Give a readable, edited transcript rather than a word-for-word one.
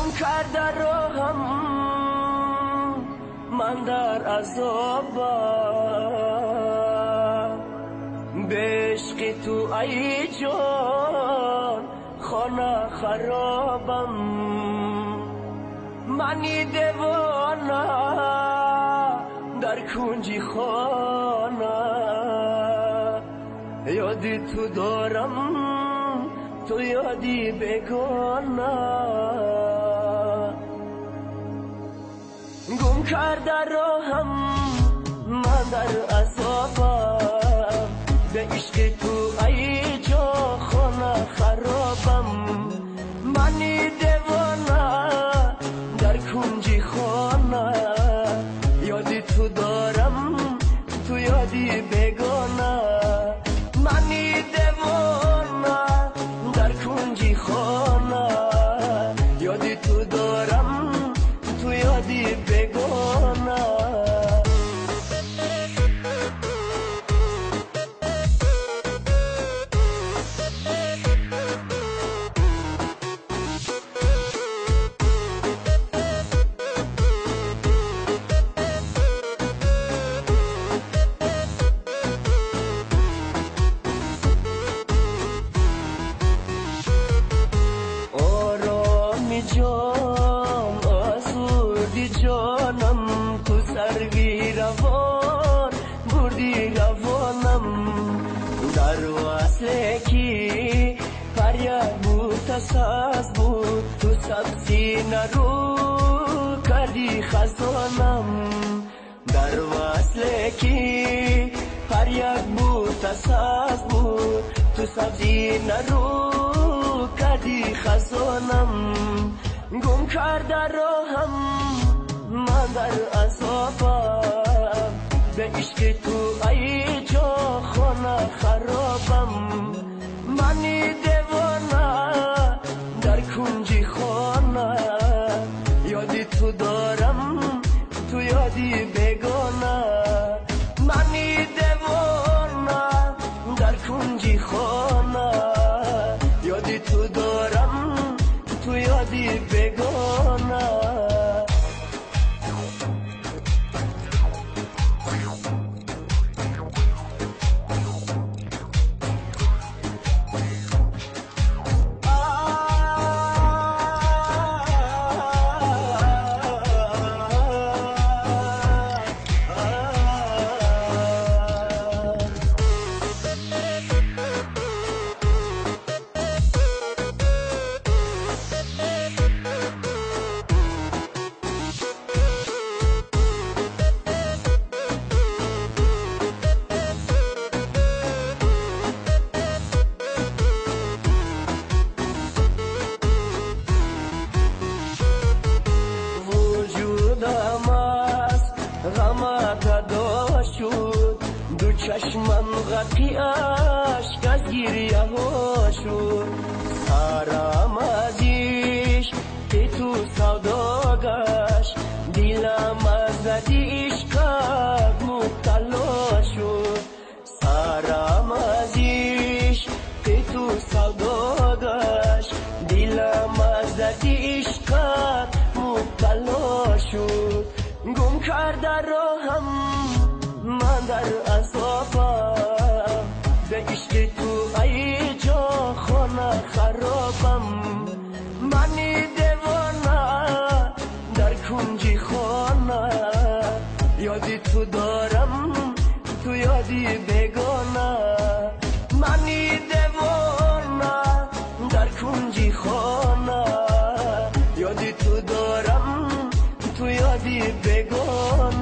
گم کرده راهم من در عذابم، به عشق تو ای جان خانه خرابم. منی دیوانه در کنجی خانه، یادی تو دارم تو یادی بگانه. گم کرده راهم من در عذابم، به عشق تو ای جا خانه خرابم. منی دیوانه در کنجی خانه، یادی تو دارم تو یادی بگانه. منی دیوانه در کنجی خانه، یادی تو دارم تو یادی بگانه. جان آسودی جانم، تو سروی روان بردی روانم. در وصله کی فریاد بود تساز بود، تو سبزی نرو کردی خزانم. در وصله کی فریاد بود تساز بود، تو سبزی نرو کردی خزانم. گم کرده راهم من در عذابم، به عشق تو ای جا خانه خرابم. منی دیوانه در کنجی خانه، یادی تو دارم تو یادی بگانه. منی دیوانه در کنجی خانه، یادی تو دارم تو یادی بگانه. غمت ادا شد، دو چشمم غرقی اشک از گریه ها شد. سرم از عشق که تو سودا گشت، دلم از عشقت مبتلا شد. سرم از عشق که تو سودا گشت، دلم از عشقت مبتلا شد. گم کرده راهم من در عذابم، به عشق تو ای جا خانه خرابم. منی دیوانه در کنجی خانه، یادی تو دارم تو یادی بگانه. منی دیوانه در کنجی خانه، یادی تو دارم تو یادی بگانه.